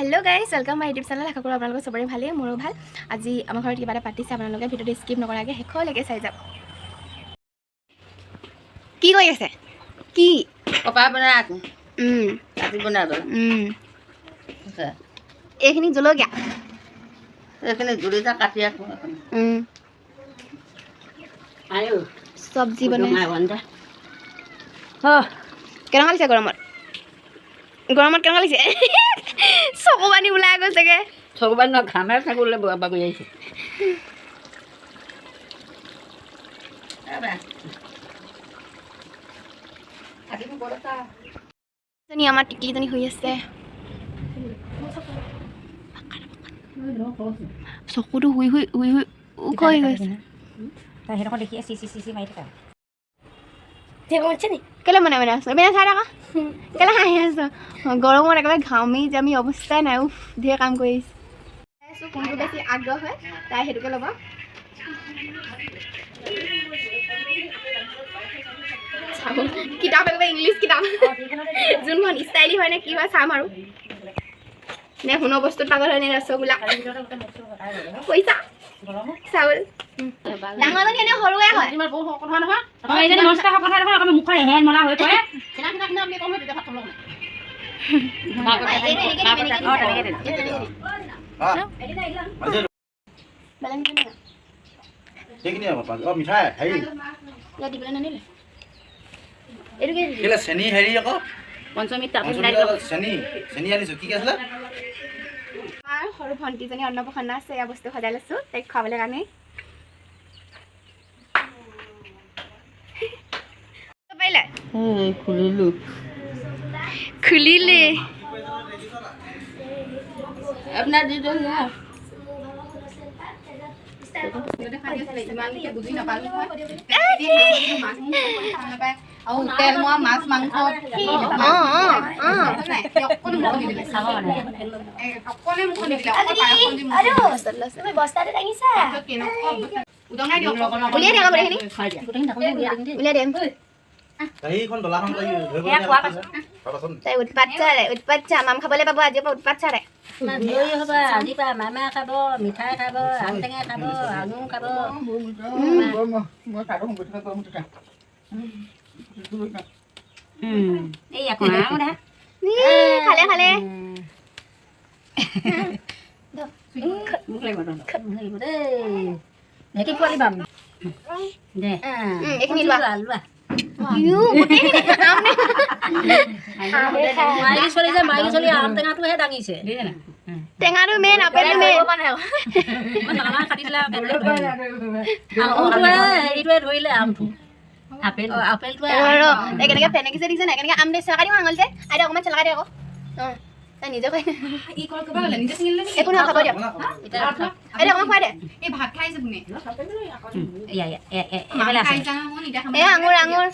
hello guys welcome my YouTube channel आशा करूँ আপোনালোকৰ সবৰে ভালেই মোৰো ভাল আজি আমাৰ ঘৰত কিবা এটা পাতিছে আপোনালোকে ভিডিঅ'টো স্কিপ নকৰাকৈ শেষলৈকে চাই যাব কি কৰি আছে কি কপা বনাই আছো কাটি বনাব এইখিনি জলকীয়া এইখিনি জলকীয়া কাটি আছো আয়ো চব্জি বনাই কেনেকুৱা লাগিছে গৰমত কেনেকুৱা লাগিছে চকু পানী ওলাই গৈছেগে চকু পানী ঘামে চাগলে বাগৰি আহিছে আমাৰ টিকলিজনী শুই আছে চকুটো শুই শুই শুই শুই ওখ হৈ গৈছে সেইডোখৰ দেখি চি চি চি চি মাৰি থকা কেলে মনে মনে আছো বেয়া চাই থাকা কেলে হাঁহি আছো গৰমত একেবাৰে ঘামি জামি অৱস্থাই নাই উফ ধেৰ কাম কৰিছো কোনটো বেছি আগ্ৰহ হয় তাই সেইটোকে ল'ব কিতাপ একেবাৰে ইংলিছ কিতাপ যোনখন ষ্টাইলি হয় নে কি হয় চাম আৰু নে শুনো বস্তুত পাগল হয় নে ৰসগোল্লা পইচা চাউল ডাঙৰজনী এনে সৰুৱে হয় কথা নহয় এইজনী মস্ত কথা নহয় আমি মুখৰ হেন মলা হৈ পৰে আমি কম তেতিয়া ভাত লওঁ মিঠাই হেৰি চেনি হেৰি আকৌ পঞ্চমীত চেনি আনিছো কি আছিলে সৰু ভণ্টিজনী অন্নপ্ৰসন্ন আছে এয়া বস্তু সজাই লৈছো তাইক খুৱাবলৈ কাৰণে খুলিলে আপোনাৰ দিটো তেল মোৱা মাছ মাংস উৎপাত মাম খাবলৈ পাব আজিৰ পৰা উৎপাত চাৰে আজি পৰা মামা খাব মিঠাই খাব আম টেঙা খাব আঙুৰ খাব এই আকৌ খালে খালে মোক লাগিব দেই কি পোৱালি পাম দে এইখিনি লোৱা লোৱা মাইকী চলি আম টেঙাটোহে দাঙিছে টেঙাটো মেইন আপেলটো মেইন হেৰিটোৱে ধৰিলে আমটো আপেলটোৱে কেনেকে ফেনেকিছে দেখিছে নাই কেনেকে আম দে চেলাকা দিওঁ আঙুলিতে আইতা অকণমান চেলাকা দে আকৌ তাই নিজে খাই একো নহয় খাব দিয়ক আইতা অকণমান খুৱাই দে আঙুৰ আঙুৰ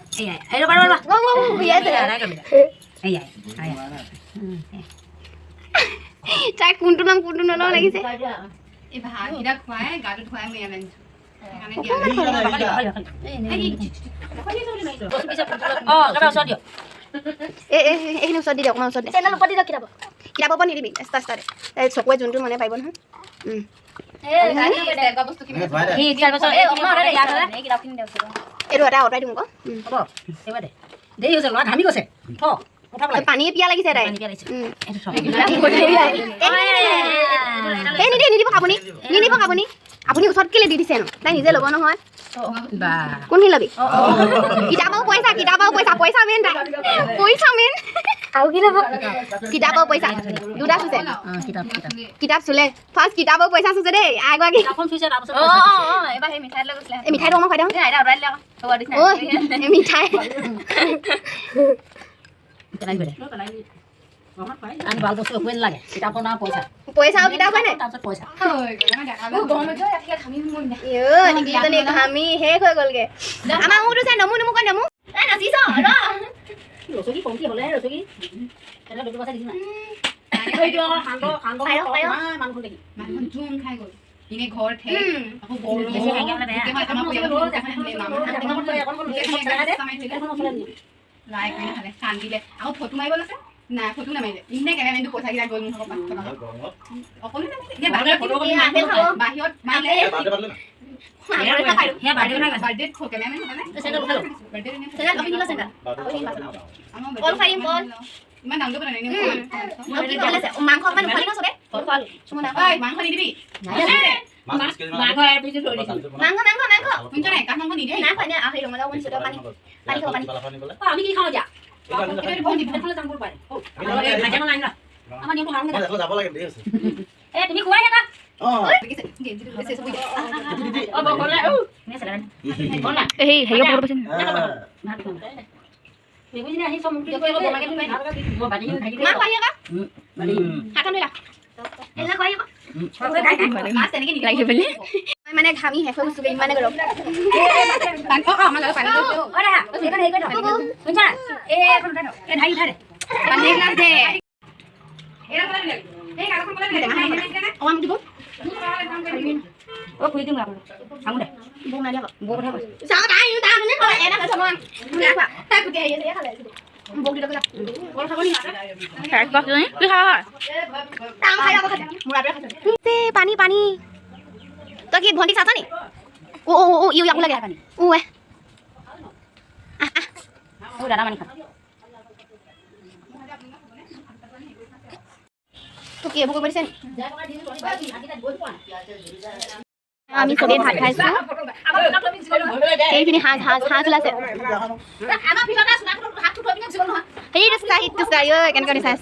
তাই কোনটো নাম কোনটো নলওঁ লাগিছে এইখিনি ওচৰত দি দিয়ক অকণমান ওচৰত চেনেল ওপৰত দি দিয়ক কিতাপৰ ওপৰত নিদিবি ৰাস্তাতে চকুৱে যোনটো মানে পাৰিব নহয় এইটো এটা অঁতাই দিম আকৌ ঘামি গৈছে পানী পিয়া লাগিছে তাই নিদিব আপুনি আপুনি আপুনি ওচৰত কেলে দি দিছে তাই নিজে ল'ব নহয় কোনখিনি ল'বি কিতাপৰ পইচা মেইন তাই পইচা মেইন আৰু কি ল'ব কিতাপৰ পইচা দুটা চুইছে কিতাপ চুলে ফাৰ্ষ্ট কিতাপৰ পইচা চুইছে দেই আগৰাকী এই মিঠাইটো অকণমান খুৱাই দিওঁ মিঠাই ভাল বস্তু একোৱে নালাগে কিতাপৰ নাম পইচা আৰু কিতাপ হয় নাই তাৰপিছত পইচা ঘামি শেষ হৈ গ'লগে আমাৰ মোৰটো চাই নমু নাচিছ ৰচগী কমটি হ'লে ৰচগী দুটো পইচা দিছে ফটো মাৰিব লৈছে না ফটো নামাইলে ইনে কেমেৰামেনটো পইচা কিটা গৈ মোক অকলে নামাইলে বাহিৰত ফটো কপি আপেল খাব বাহিৰত মাইলে হে বাৰ্থডে না বাৰ্থডে খো কেমেৰামেন মানে চেনেল উঠালো বাৰ্থডে নে চেনেল অফিস দিলা চেনেল কল খাইম কল ইমান দাম দিব নাই নে মই কি কলে মাংস অকমান খলি না সবে কল খল শুনা ঐ মাংস নি দিবি মাংস এর পিছে ধৰি দিছো মাংস শুনছ নাই কাঠ মাংস নি দিবি না পানি আহি ৰমলা কোন সেটা পানি খাব পানি আমি কি খাও যা এটা বহুত দিন খালে যাম পাৰে ভাজা নাই না আমাৰ নিয়ম মাংস যাব লাগে দেই আছে এ তুমি কোৱাই এটা অ অ বকলে ও নে সালান বলা এই হেই ওপৰ পছে বেগুনি আহি সমুদ্র কই বমাকে তুমি মই বাজি থাকি মা খাইয়া কা বাজি হাতন লইলা এলা খাইয়া মাছ তেনেকে নিকি লাগি বলি মই মানে ঘামি হেফ হৈছো ইমানে গৰম পানী আমাৰ লগত পানী অৰে হা এইখন হেই কৰি থ শুনছা এ এখন উঠাই এ ঢাই উঠাই পানী গ্লাস দে এরা বলে দিলে এই কাগজ বলে দিলে অম দিব ও খুই দিম আপন আমু দে বউ না দিয়া বউ কথা যা তাই তা মানে কয় এনা খাব মন তাই কুটি আইছে খালে বউ দিলা বল খাব নি কাক কাক নি কি খা তাং খাই যাব খাতে মুৰা বে খাতে তে পানী পানী তো কি ভন্টি চাছা নি ও ইউ ইয়াকু লাগে পানী ও এ ও দাদা মানি খা তো কি এবো কৰিছেন আমি সবে ভাত খাইছো এইখিনি হাঁহ ওলাইছে আমাৰ ভিতৰতে আছে হাতটো থৈ পিনে জীৱন নহয় সেইটো চাই কেনেকৈ দিছা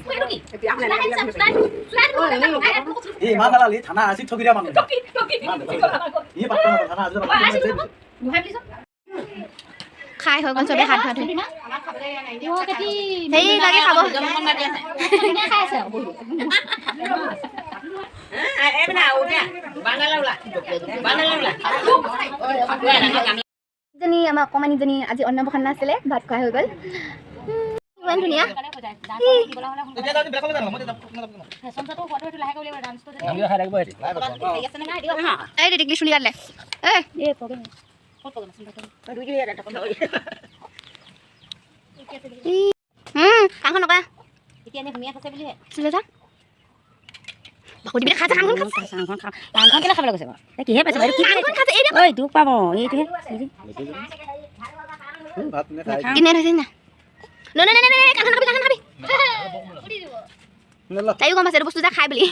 এই ইমান দালালি থানা আজি ঠকি দিয়া মানুহ এই পাত্তা থানা আজি খাই হৈ গ'ল চবে হাত ধোৱা ধুই সেই লাগে খাব খাই আছে জনী আমাৰ অকমানিজনী আজি অন্নপ্ৰসন্ন আছিলে ভাত খোৱা হৈ গ'ল ইমান ধুনীয়া এই টিকলি চুলি কাটিলে কাংখন নকৰা কিহে পাইছে ঐ দুখ পাব এইটোহে ভাত নে খাই কিনে থৈছে না কাংখন খাবি তাইও গম পাইছে এইটো বস্তু যা খাই বুলি